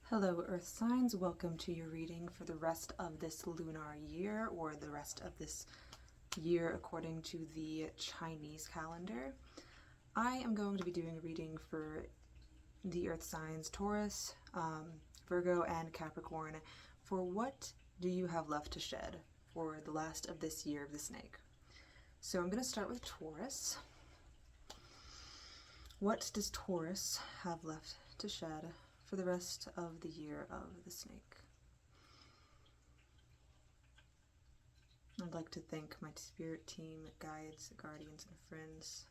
Hello, Earth signs. Welcome to your reading for the rest of this lunar year, or the rest of this year according to the Chinese calendar. I am going to be doing a reading for the Earth signs Taurus, Virgo, and Capricorn for what do you have left to shed for the last of this year of the snake. So I'm going to start with Taurus. What does Taurus have left to shed for the rest of the year of the snake? I'd like to thank my spirit team, guides, guardians, and friends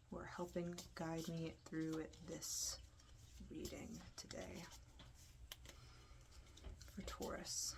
who are helping guide me through this reading today for Taurus.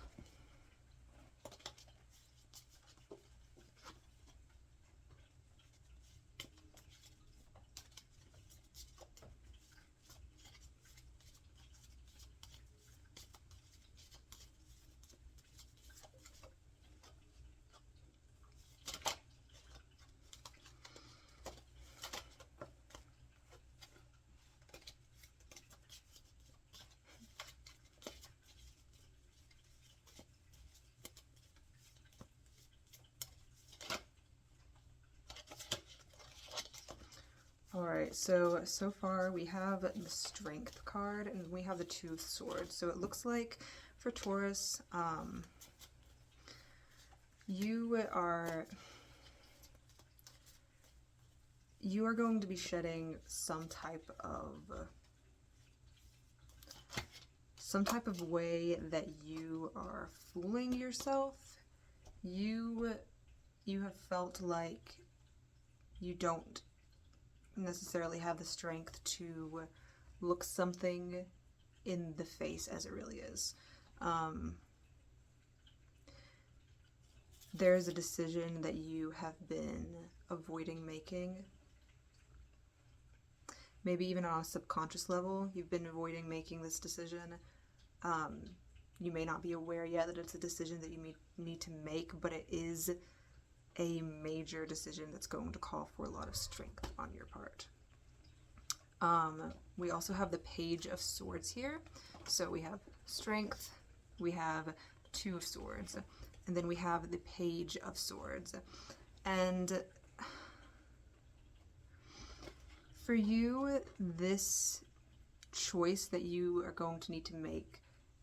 Alright, so far we have the Strength card and we have the Two of Swords. So it looks like for Taurus, you are going to be shedding some type of way that you are fooling yourself. You have felt like you don't necessarily have the strength to look something in the face as it really is. There's a decision that you have been avoiding making. Maybe even on a subconscious level, you've been avoiding making this decision. You may not be aware yet that it's a decision that you need to make, but it is a major decision that's going to call for a lot of strength on your part. We also have the Page of Swords here. So we have Strength, we have Two of Swords, and then we have the Page of Swords. And for you, this choice that you are going to need to make,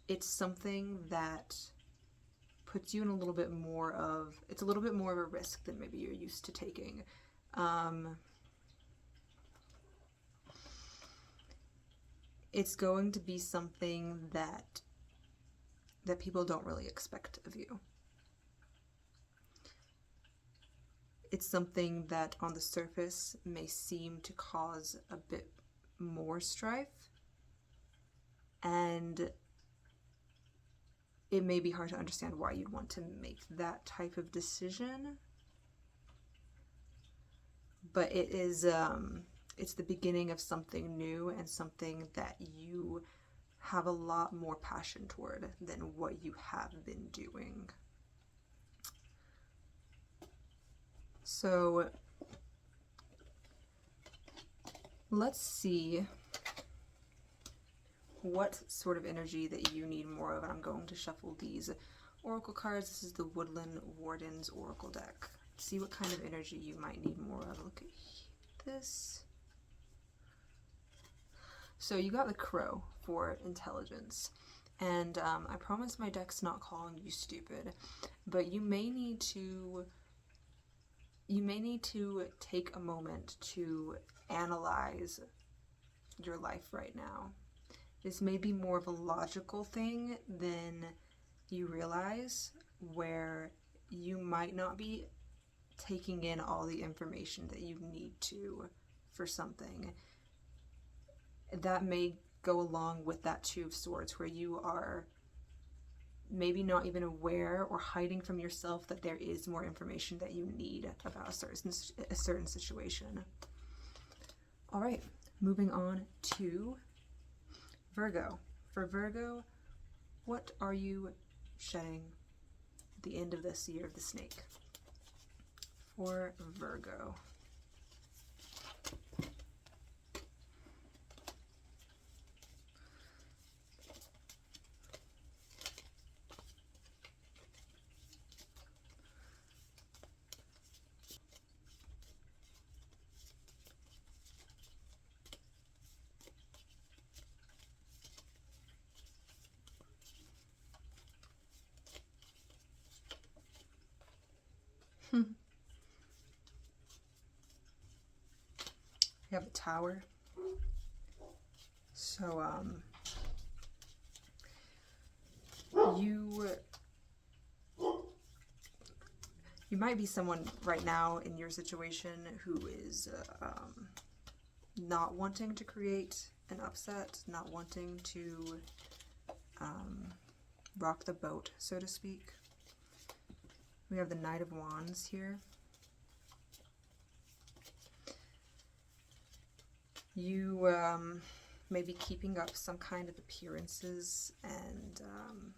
it's something that puts you in a little bit more of, it's a little bit more of a risk than maybe you're used to taking. It's going to be something that people don't really expect of you. It's something that on the surface may seem to cause a bit more strife, and it may be hard to understand why you'd want to make that type of decision, but it is it's the beginning of something new and something that you have a lot more passion toward than what you have been doing. So let's see what sort of energy that you need more of. I'm going to shuffle these oracle cards. This is the Woodland Wardens Oracle deck. See what kind of energy you might need more of. Look at this. So you got the Crow for intelligence. And I promise my deck's not calling you stupid, but you may need to take a moment to analyze your life right now. This may be more of a logical thing than you realize, where you might not be taking in all the information that you need to for something. That may go along with that Two of Swords, where you are maybe not even aware or hiding from yourself that there is more information that you need about a certain situation. All right, moving on to Virgo. For Virgo, what are you shedding at the end of this year of the snake? For Virgo. You have a Tower. So, you might be someone right now in your situation who is not wanting to create an upset, not wanting to rock the boat, so to speak. We have the Knight of Wands here. You may be keeping up some kind of appearances and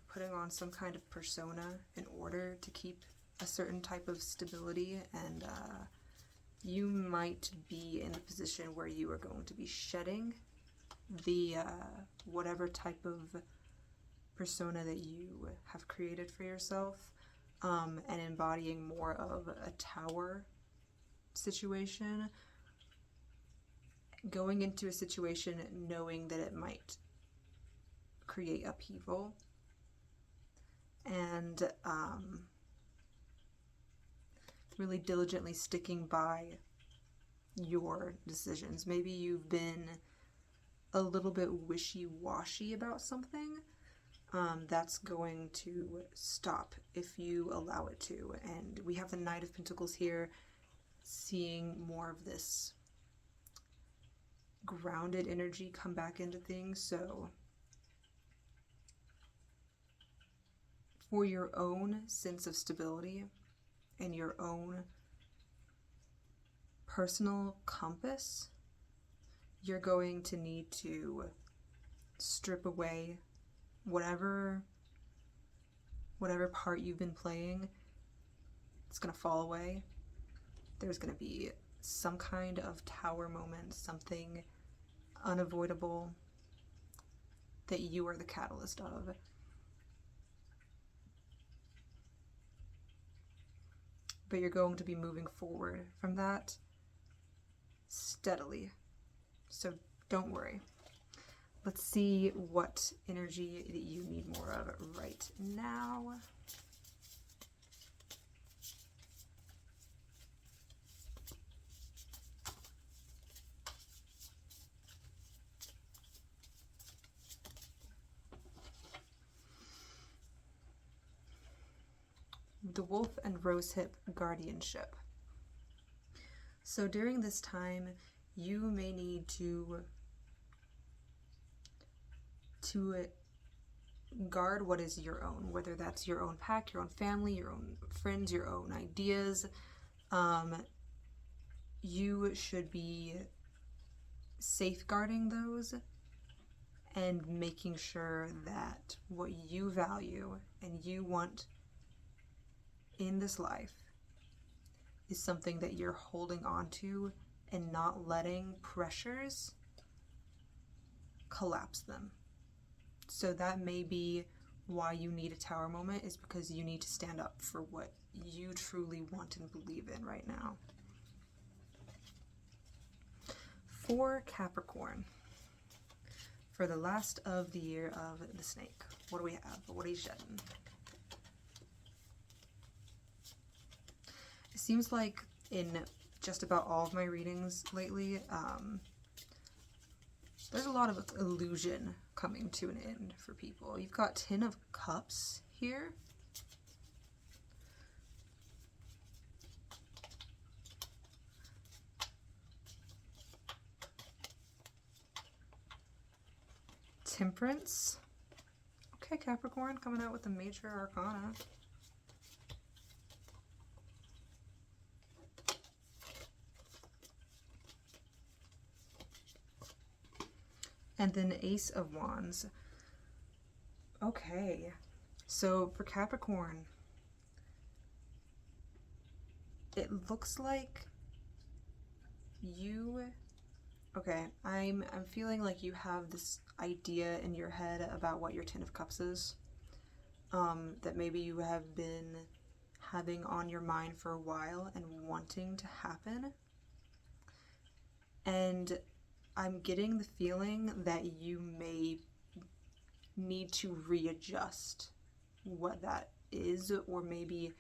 putting on some kind of persona in order to keep a certain type of stability, and you might be in a position where you are going to be shedding the whatever type of persona that you have created for yourself, and embodying more of a Tower situation, going into a situation knowing that it might create upheaval, and really diligently sticking by your decisions. Maybe you've been a little bit wishy-washy about something. That's going to stop if you allow it to. And we have the Knight of Pentacles here, seeing more of this grounded energy come back into things. So for your own sense of stability and your own personal compass, you're going to need to strip away whatever part you've been playing. It's going to fall away. There's going to be some kind of Tower moment, something unavoidable that you are the catalyst of. But you're going to be moving forward from that steadily. So don't worry. Let's see what energy that you need more of right now. The Wolf and Rosehip Guardianship. So during this time, you may need to guard what is your own, whether that's your own pack, your own family, your own friends, your own ideas. You should be safeguarding those and making sure that what you value and you want in this life is something that you're holding on to and not letting pressures collapse them. So that may be why you need a Tower moment, is because you need to stand up for what you truly want and believe in right now. For Capricorn, for the last of the year of the snake, what do we have? What are you shedding? It seems like in just about all of my readings lately, there's a lot of illusion coming to an end for people. You've got Ten of Cups here. Temperance. Okay, Capricorn coming out with the major arcana. And then Ace of Wands. Okay, so for Capricorn, it looks like you... Okay, I'm feeling like you have this idea in your head about what your Ten of Cups is, that maybe you have been having on your mind for a while and wanting to happen. And I'm getting the feeling that you may need to readjust what that is, or maybe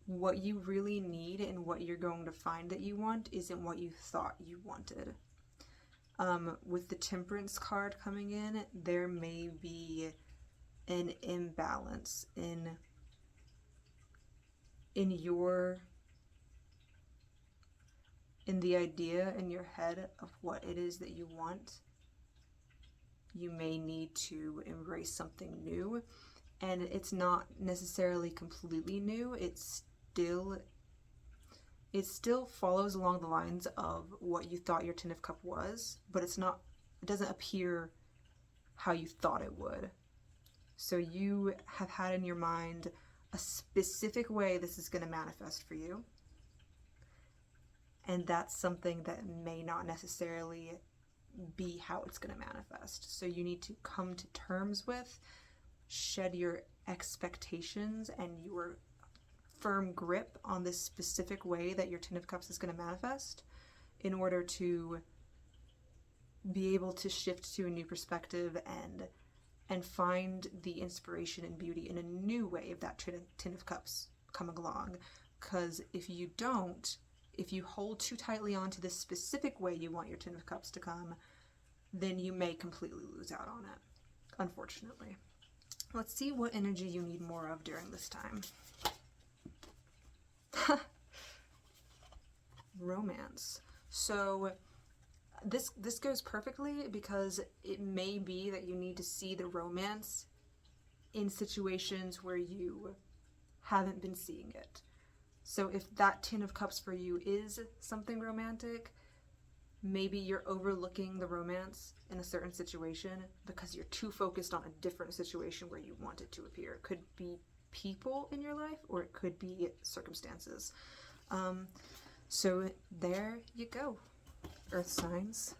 what you really need and what you're going to find that you want isn't what you thought you wanted. With the Temperance card coming in, there may be an imbalance in the idea in your head of what it is that you want. You may need to embrace something new, and it's not necessarily completely new. It still follows along the lines of what you thought your Ten of Cups was, but it doesn't appear how you thought it would. So you have had in your mind a specific way this is going to manifest for you, and that's something that may not necessarily be how it's going to manifest. So you need to come to terms with, shed your expectations and your firm grip on this specific way that your Ten of Cups is going to manifest in order to be able to shift to a new perspective and find the inspiration and beauty in a new way of that Ten of Cups coming along. Because if you don't, if you hold too tightly onto this specific way you want your Ten of Cups to come, then you may completely lose out on it, unfortunately. Let's see what energy you need more of during this time. Romance. So this goes perfectly because it may be that you need to see the romance in situations where you haven't been seeing it. So if that Ten of Cups for you is something romantic, maybe you're overlooking the romance in a certain situation because you're too focused on a different situation where you want it to appear. It could be people in your life, or it could be circumstances. So there you go, Earth signs.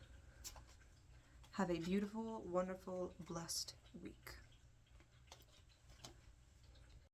Have a beautiful, wonderful, blessed week.